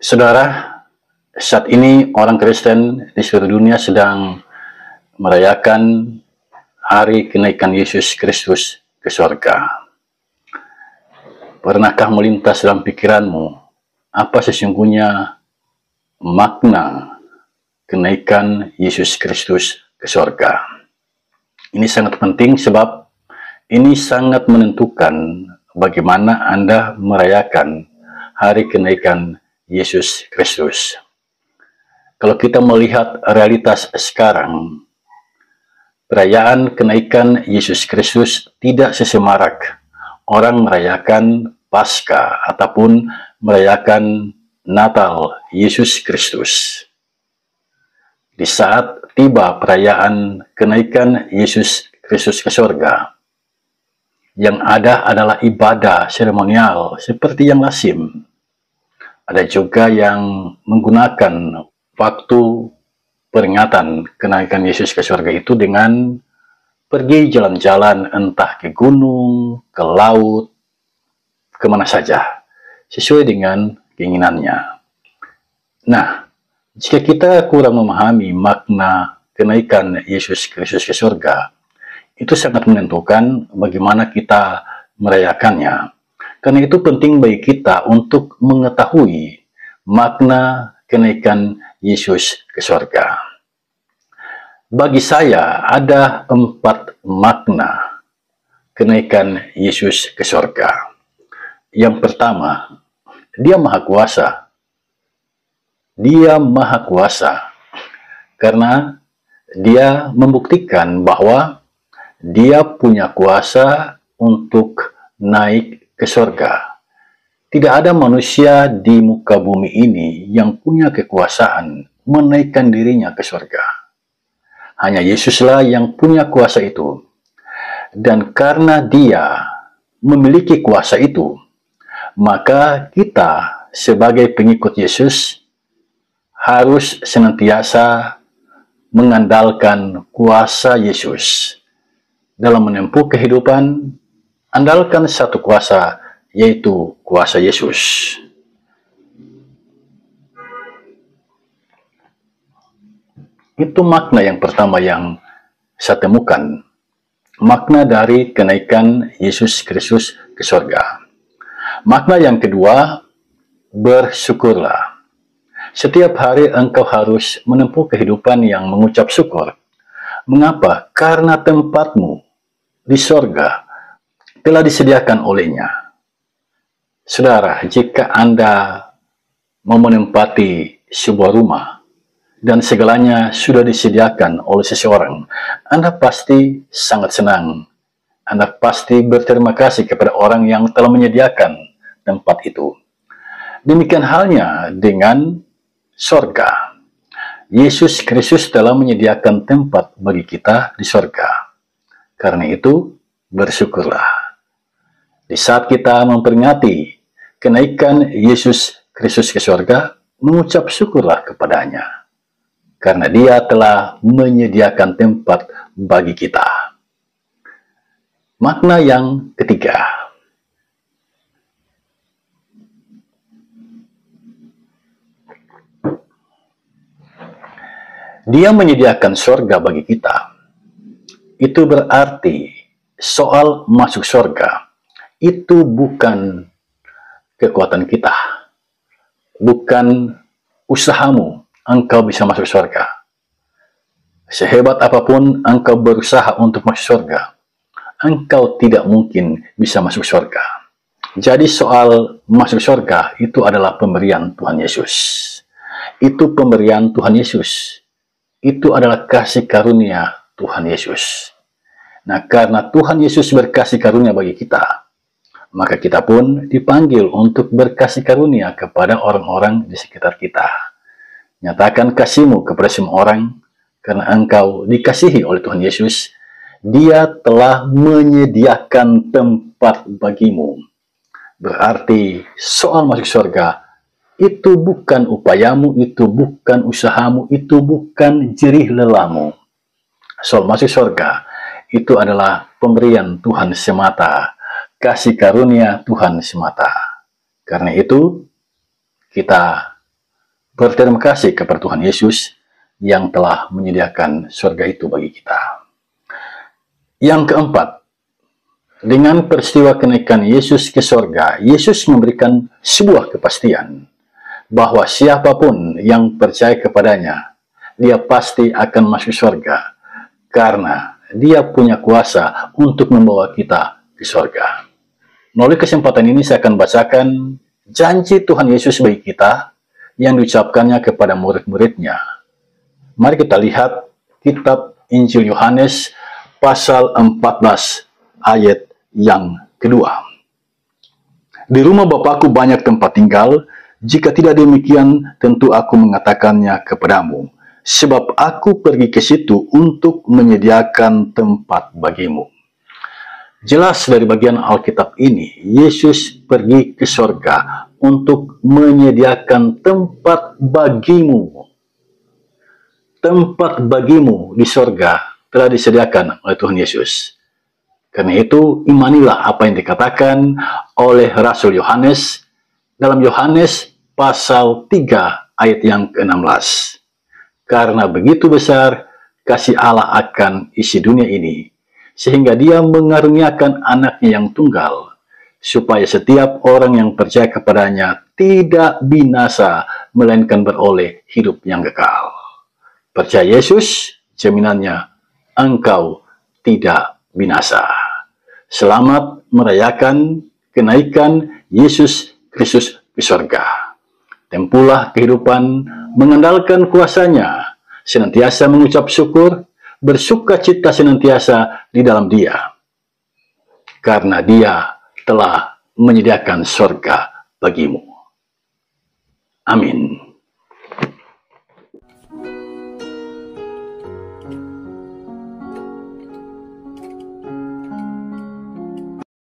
Saudara, saat ini orang Kristen di seluruh dunia sedang merayakan hari kenaikan Yesus Kristus ke surga. Pernahkah melintas dalam pikiranmu apa sesungguhnya makna kenaikan Yesus Kristus ke surga? Ini sangat penting sebab ini sangat menentukan bagaimana Anda merayakan hari kenaikan Yesus Kristus. Kalau kita melihat realitas sekarang, perayaan kenaikan Yesus Kristus tidak sesemarak orang merayakan Paskah ataupun merayakan Natal Yesus Kristus. Di saat tiba perayaan kenaikan Yesus Kristus ke surga, yang ada adalah ibadah seremonial seperti yang lazim. Ada juga yang menggunakan waktu peringatan kenaikan Yesus ke surga itu dengan pergi jalan-jalan entah ke gunung, ke laut, kemana saja, sesuai dengan keinginannya. Nah, jika kita kurang memahami makna kenaikan Yesus Kristus ke surga, itu sangat menentukan bagaimana kita merayakannya. Karena itu penting bagi kita untuk mengetahui makna kenaikan Yesus ke surga. Bagi saya ada 4 makna kenaikan Yesus ke surga. Yang pertama, Dia Maha Kuasa. Dia Maha Kuasa karena Dia membuktikan bahwa Dia punya kuasa untuk naik ke surga. Tidak ada manusia di muka bumi ini yang punya kekuasaan menaikkan dirinya ke surga. Hanya Yesuslah yang punya kuasa itu. Dan karena Dia memiliki kuasa itu, maka kita sebagai pengikut Yesus harus senantiasa mengandalkan kuasa Yesus. Dalam menempuh kehidupan, andalkan satu kuasa, yaitu kuasa Yesus. Itu makna yang pertama yang saya temukan. Makna dari kenaikan Yesus Kristus ke surga. Makna yang kedua, bersyukurlah. Setiap hari engkau harus menempuh kehidupan yang mengucap syukur. Mengapa? Karena tempatmu di surga telah disediakan olehnya. Saudara, jika Anda mau menempati sebuah rumah dan segalanya sudah disediakan oleh seseorang, Anda pasti sangat senang. Anda pasti berterima kasih kepada orang yang telah menyediakan tempat itu. Demikian halnya dengan surga. Yesus Kristus telah menyediakan tempat bagi kita di surga. Karena itu, bersyukurlah. Di saat kita memperingati kenaikan Yesus Kristus ke surga, mengucap syukurlah kepadanya. Karena Dia telah menyediakan tempat bagi kita. Makna yang ketiga. Dia menyediakan surga bagi kita. Itu berarti soal masuk surga itu bukan kekuatan kita, bukan usahamu engkau bisa masuk surga. Sehebat apapun engkau berusaha untuk masuk surga, engkau tidak mungkin bisa masuk surga. Jadi soal masuk surga itu adalah pemberian Tuhan Yesus. Itu pemberian Tuhan Yesus. Itu adalah kasih karunia Tuhan Yesus. Nah, karena Tuhan Yesus berkasih karunia bagi kita, maka kita pun dipanggil untuk berkasih karunia kepada orang-orang di sekitar kita. Nyatakan kasihmu kepada semua orang, karena engkau dikasihi oleh Tuhan Yesus. Dia telah menyediakan tempat bagimu. Berarti soal masuk surga itu bukan upayamu, itu bukan usahamu, itu bukan jerih lelahmu. Soal masuk surga itu adalah pemberian Tuhan semata, kasih karunia Tuhan semata. Karena itu kita Berterima kasih kepada Tuhan Yesus yang telah menyediakan surga itu bagi kita. Yang keempat, dengan peristiwa kenaikan Yesus ke surga, Yesus memberikan sebuah kepastian bahwa siapapun yang percaya kepadanya, dia pasti akan masuk surga, karena dia punya kuasa untuk membawa kita ke surga. Melalui kesempatan ini saya akan bacakan janji Tuhan Yesus bagi kita yang diucapkannya kepada murid-muridnya. Mari kita lihat kitab Injil Yohanes pasal 14 ayat yang kedua. Di rumah Bapakku banyak tempat tinggal, jika tidak demikian tentu aku mengatakannya kepadamu, sebab aku pergi ke situ untuk menyediakan tempat bagimu. Jelas dari bagian Alkitab ini, Yesus pergi ke surga untuk menyediakan tempat bagimu. Tempat bagimu di surga telah disediakan oleh Tuhan Yesus. Karena itu, imanilah apa yang dikatakan oleh Rasul Yohanes dalam Yohanes pasal 3 ayat yang ke-16. Karena begitu besar kasih Allah akan isi dunia ini, sehingga dia mengaruniakan anaknya yang tunggal, supaya setiap orang yang percaya kepadanya tidak binasa, melainkan beroleh hidup yang kekal. Percaya Yesus, jaminannya engkau tidak binasa. Selamat merayakan kenaikan Yesus Kristus ke surga. Tempuhlah kehidupan mengandalkan kuasanya, senantiasa mengucap syukur, bersuka cita senantiasa di dalam Dia, karena Dia telah menyediakan surga bagimu. Amin.